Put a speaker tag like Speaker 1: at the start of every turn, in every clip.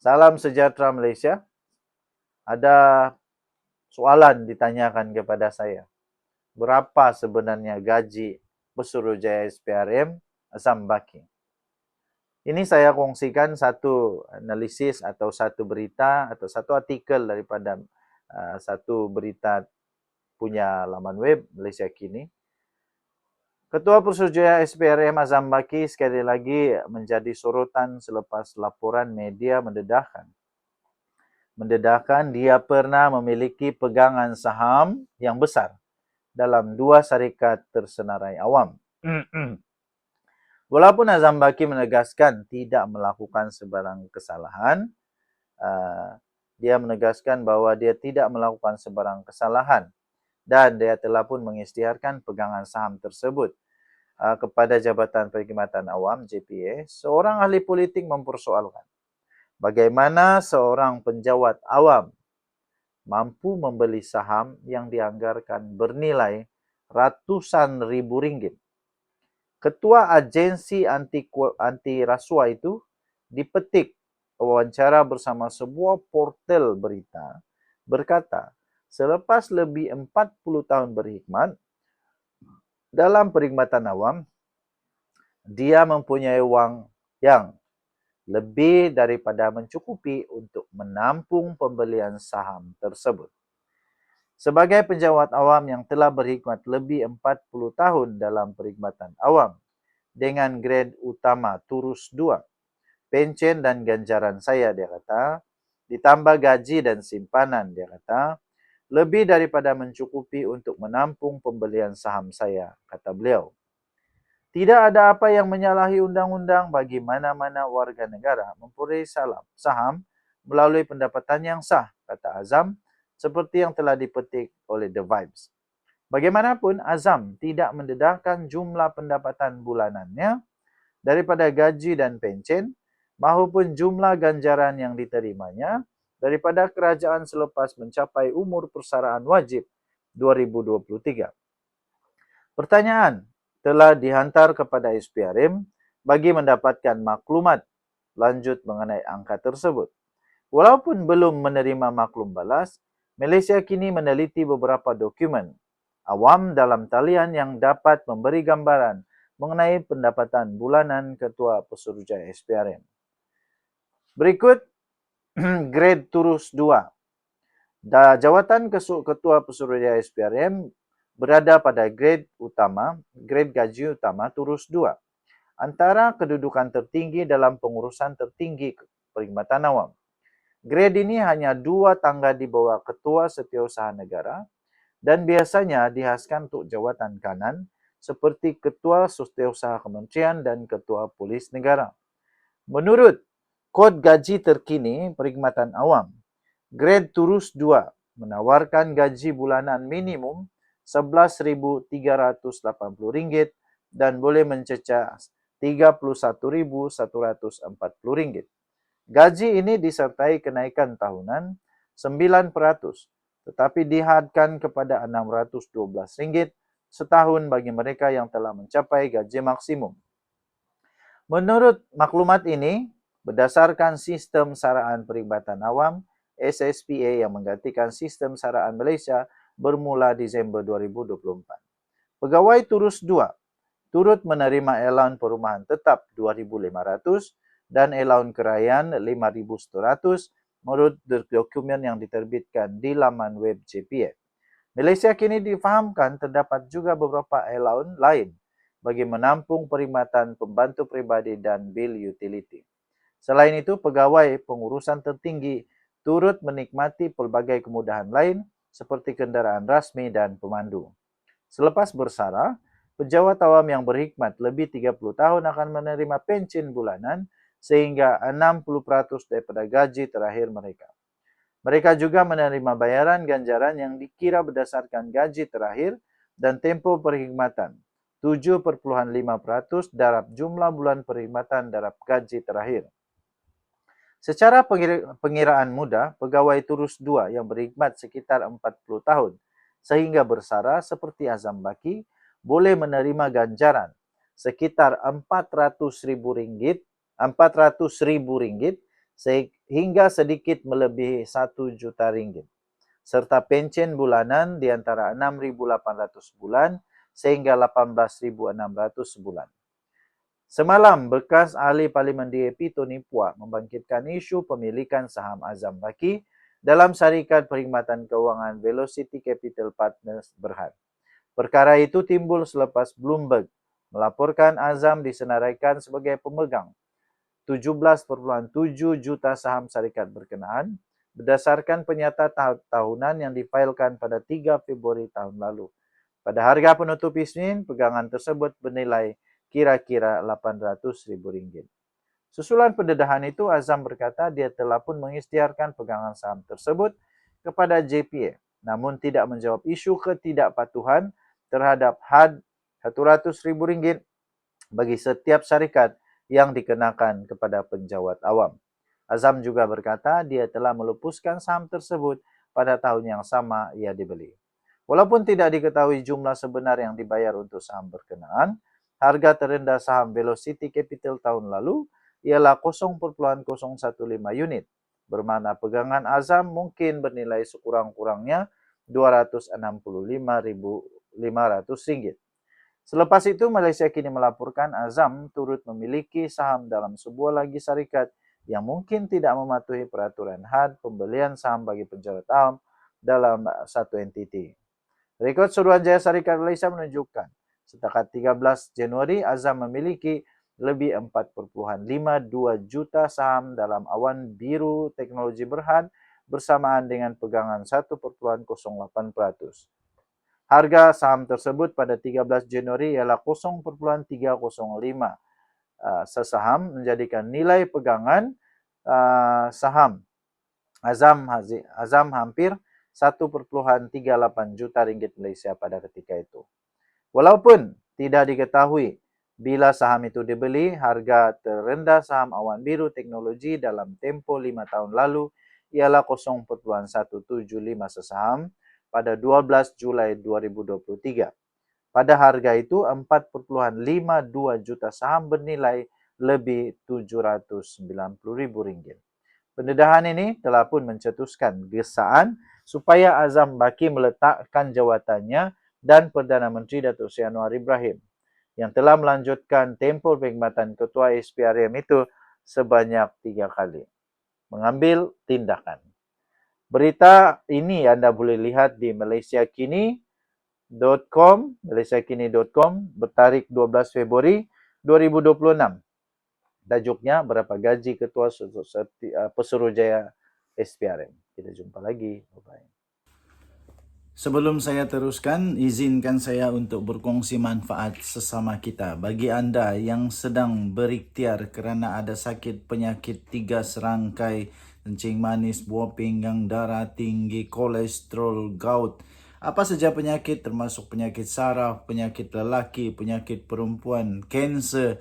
Speaker 1: Salam sejahtera Malaysia. Ada soalan ditanyakan kepada saya. Berapa sebenarnya gaji Pesuruhjaya SPRM Azam Baki? Ini saya kongsikan satu analisis atau satu berita atau satu artikel daripada satu berita punya laman web Malaysia Kini. Ketua Pesuruhjaya SPRM Azam Baki sekali lagi menjadi sorotan selepas laporan media mendedahkan dia pernah memiliki pegangan saham yang besar dalam dua syarikat tersenarai awam. Walaupun Azam Baki menegaskan tidak melakukan sebarang kesalahan, dia menegaskan bahawa dia tidak melakukan sebarang kesalahan dan dia telah pun mengisytiharkan pegangan saham tersebut kepada Jabatan Perkhidmatan Awam JPA. Seorang ahli politik mempersoalkan bagaimana seorang penjawat awam mampu membeli saham yang dianggarkan bernilai ratusan ribu ringgit. Ketua agensi anti rasuah itu dipetik wawancara bersama sebuah portal berita berkata, selepas lebih 40 tahun berkhidmat dalam perkhidmatan awam, dia mempunyai wang yang lebih daripada mencukupi untuk menampung pembelian saham tersebut. Sebagai penjawat awam yang telah berkhidmat lebih 40 tahun dalam perkhidmatan awam dengan grade utama Turus 2, pencen dan ganjaran saya, dia kata, ditambah gaji dan simpanan, dia kata, lebih daripada mencukupi untuk menampung pembelian saham saya, kata beliau. Tidak ada apa yang menyalahi undang-undang bagi mana-mana warga negara memperoleh saham melalui pendapatan yang sah, kata Azam, seperti yang telah dipetik oleh The Vibes. Bagaimanapun, Azam tidak mendedahkan jumlah pendapatan bulanannya daripada gaji dan pencen maupun jumlah ganjaran yang diterimanya daripada kerajaan selepas mencapai umur persaraan wajib 2023. Pertanyaan telah dihantar kepada SPRM bagi mendapatkan maklumat lanjut mengenai angka tersebut. Walaupun belum menerima maklum balas, Malaysia kini meneliti beberapa dokumen awam dalam talian yang dapat memberi gambaran mengenai pendapatan bulanan Ketua Pesuruhjaya SPRM. Berikut grade Turus 2. Jawatan Ketua Pesuruhjaya SPRM berada pada grade gaji utama Turus 2. Antara kedudukan tertinggi dalam pengurusan tertinggi perkhidmatan awam. Grade ini hanya 2 tangga di bawah Ketua Setiausaha Negara dan biasanya dihaskan untuk jawatan kanan seperti Ketua Setiausaha Kementerian dan Ketua Polis Negara. Menurut kod gaji terkini perkhidmatan awam, grade Turus 2 menawarkan gaji bulanan minimum RM11,380 dan boleh mencecah RM31,140. Gaji ini disertai kenaikan tahunan 9%, tetapi dihadkan kepada RM612 setahun bagi mereka yang telah mencapai gaji maksimum. Menurut maklumat ini, berdasarkan sistem saraan perkhidmatan awam SSPA yang menggantikan sistem saraan Malaysia bermula Disember 2024. Pegawai Turus 2 turut menerima allowance perumahan tetap RM2,500 dan allowance kerajaan RM5,100 menurut dokumen yang diterbitkan di laman web JPA. Malaysia kini difahamkan terdapat juga beberapa allowance lain bagi menampung perkhidmatan pembantu peribadi dan bil utility. Selain itu, pegawai pengurusan tertinggi turut menikmati pelbagai kemudahan lain seperti kenderaan rasmi dan pemandu. Selepas bersara, pejabat awam yang berkhidmat lebih 30 tahun akan menerima pencen bulanan sehingga 60% daripada gaji terakhir mereka. Mereka juga menerima bayaran ganjaran yang dikira berdasarkan gaji terakhir dan tempoh perkhidmatan, 7,5% darab jumlah bulan perkhidmatan darab gaji terakhir. Secara pengiraan mudah, pegawai Turus 2 yang berkhidmat sekitar 40 tahun sehingga bersara seperti Azam Baki boleh menerima ganjaran sekitar RM400,000 hingga sedikit melebihi 1 juta ringgit. Serta pencen bulanan di antara 6.800 sebulan sehingga 18.600 sebulan. Semalam, bekas ahli Parlimen DAP Tony Puak membangkitkan isu pemilikan saham Azam Baki dalam syarikat perkhidmatan kewangan Velocity Capital Partners Berhad. Perkara itu timbul selepas Bloomberg melaporkan Azam disenaraikan sebagai pemegang 17.7 juta saham syarikat berkenaan berdasarkan penyata tahunan yang difailkan pada 3 Februari tahun lalu. Pada harga penutup Isnin, pegangan tersebut bernilai kira-kira RM800,000. Susulan pendedahan itu, Azam berkata dia telah pun mengisytiharkan pegangan saham tersebut kepada JPA, namun tidak menjawab isu ketidakpatuhan terhadap had RM100,000 bagi setiap syarikat yang dikenakan kepada penjawat awam. Azam juga berkata dia telah melepuskan saham tersebut pada tahun yang sama ia dibeli. Walaupun tidak diketahui jumlah sebenar yang dibayar untuk saham berkenaan, harga terendah saham Velocity Capital tahun lalu ialah 0.015 unit, bermakna pegangan Azam mungkin bernilai sekurang-kurangnya RM265,500. Selepas itu, Malaysia kini melaporkan Azam turut memiliki saham dalam sebuah lagi syarikat yang mungkin tidak mematuhi peraturan had pembelian saham bagi penjawat awam dalam satu entiti. Rekod Suruhanjaya Syarikat Malaysia menunjukkan setakat 13 Januari, Azam memiliki lebih 4.52 juta saham dalam awan biru teknologi Berhad bersamaan dengan pegangan 1.08%. Harga saham tersebut pada 13 Januari ialah 0.305 sesaham, menjadikan nilai pegangan saham Azam hampir 1.38 juta ringgit Malaysia pada ketika itu. Walaupun tidak diketahui bila saham itu dibeli, harga terendah saham awan biru teknologi dalam tempoh 5 tahun lalu ialah 0.175 sesaham pada 12 Julai 2023. Pada harga itu, 4.52 juta saham bernilai lebih RM790,000. Pendedahan ini telah pun mencetuskan gesaan supaya Azam Baki meletakkan jawatannya dan Perdana Menteri Datuk Seri Anwar Ibrahim yang telah melanjutkan tempoh perkhidmatan Ketua SPRM itu sebanyak 3 kali mengambil tindakan. Berita ini anda boleh lihat di malaysiakini.com bertarikh 12 Februari 2026. Tajuknya, berapa gaji Ketua Pesuruhjaya SPRM. Kita jumpa lagi. Bye-bye.
Speaker 2: Sebelum saya teruskan, izinkan saya untuk berkongsi manfaat sesama kita. Bagi anda yang sedang berikhtiar kerana ada sakit penyakit 3 serangkai, kencing manis, buah pinggang, darah tinggi, kolesterol, gout, apa saja penyakit termasuk penyakit saraf, penyakit lelaki, penyakit perempuan, kanser,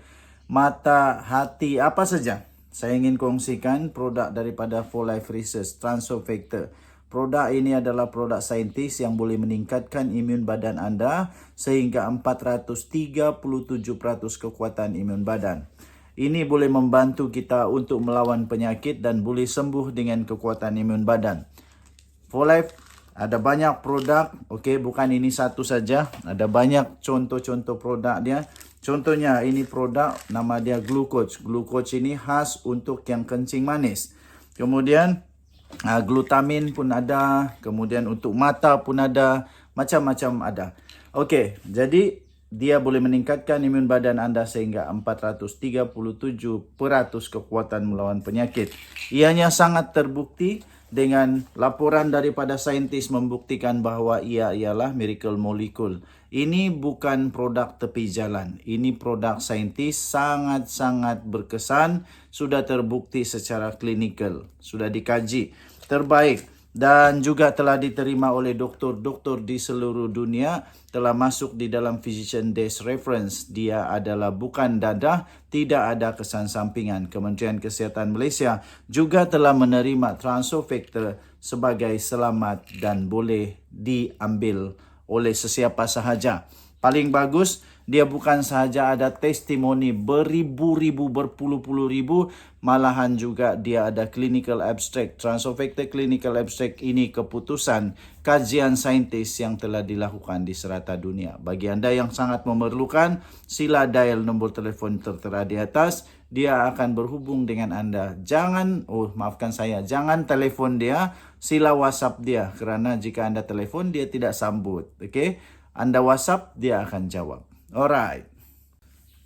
Speaker 2: mata, hati, apa saja. Saya ingin kongsikan produk daripada 4Life Research, Transform Factor. Produk ini adalah produk saintis yang boleh meningkatkan imun badan anda sehingga 437% kekuatan imun badan. Ini boleh membantu kita untuk melawan penyakit dan boleh sembuh dengan kekuatan imun badan. 4Life ada banyak produk, okey, bukan ini satu saja. Ada banyak contoh-contoh produk dia. Contohnya ini produk nama dia Glucoach. Glucoach ini khas untuk yang kencing manis. Kemudian glutamin pun ada, kemudian untuk mata pun ada, macam-macam ada. Okey, jadi dia boleh meningkatkan imun badan anda sehingga 437% kekuatan melawan penyakit. Ianya sangat terbukti dengan laporan daripada saintis membuktikan bahawa ia ialah miracle molecule. Ini bukan produk tepi jalan. Ini produk saintis sangat-sangat berkesan, sudah terbukti secara klinikal, sudah dikaji, terbaik dan juga telah diterima oleh doktor-doktor di seluruh dunia, telah masuk di dalam Physician Desk Reference. Dia adalah bukan dadah, tidak ada kesan sampingan. Kementerian Kesihatan Malaysia juga telah menerima Transform Factor sebagai selamat dan boleh diambil oleh sesiapa sahaja. Paling bagus Dia bukan sahaja ada testimoni beribu-ribu, berpuluh-puluh ribu, malahan juga dia ada clinical abstract. Transofecta clinical abstract ini keputusan kajian saintis yang telah dilakukan di serata dunia. Bagi anda yang sangat memerlukan, sila dial nombor telefon tertera di atas. Dia akan berhubung dengan anda. Jangan telefon dia, sila WhatsApp dia. Kerana jika anda telefon, dia tidak sambut. Okay? Anda WhatsApp, dia akan jawab. Alright.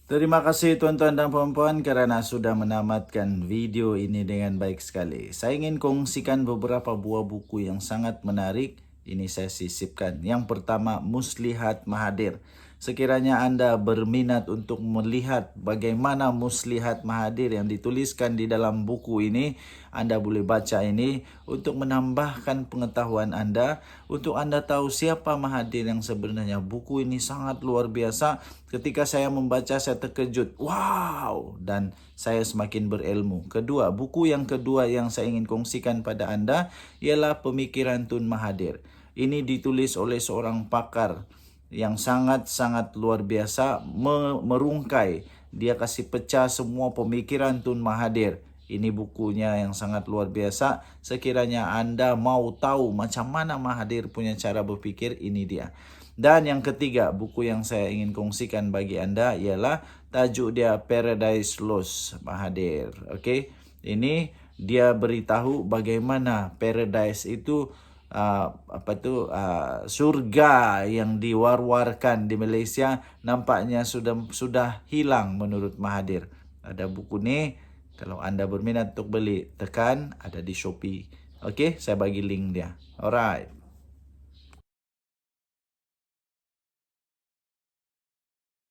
Speaker 2: Terima kasih tuan-tuan dan puan-puan kerana sudah menamatkan video ini dengan baik sekali. Saya ingin kongsikan beberapa buah buku yang sangat menarik. Ini saya sisipkan. Yang pertama, Muslihat Mahathir. Sekiranya anda berminat untuk melihat bagaimana Muslihat Mahathir yang dituliskan di dalam buku ini, anda boleh baca ini untuk menambahkan pengetahuan anda, untuk anda tahu siapa Mahathir yang sebenarnya. Buku ini sangat luar biasa. Ketika saya membaca, saya terkejut. Wow! Dan saya semakin berilmu. Buku yang kedua yang saya ingin kongsikan pada anda ialah Pemikiran Tun Mahathir. Ini ditulis oleh seorang pakar yang sangat-sangat luar biasa, merungkai. Dia kasih pecah semua pemikiran Tun Mahathir. Ini bukunya yang sangat luar biasa. Sekiranya anda mau tahu macam mana Mahathir punya cara berfikir, ini dia. Dan yang ketiga, buku yang saya ingin kongsikan bagi anda ialah tajuk dia Paradise Lost Mahathir. Okay? Ini dia beritahu bagaimana paradise itu surga yang diwar-warkan di Malaysia nampaknya sudah hilang menurut Mahathir. Ada buku ni, kalau anda berminat untuk beli, tekan, ada di Shopee. Okey, saya bagi link dia. Alright.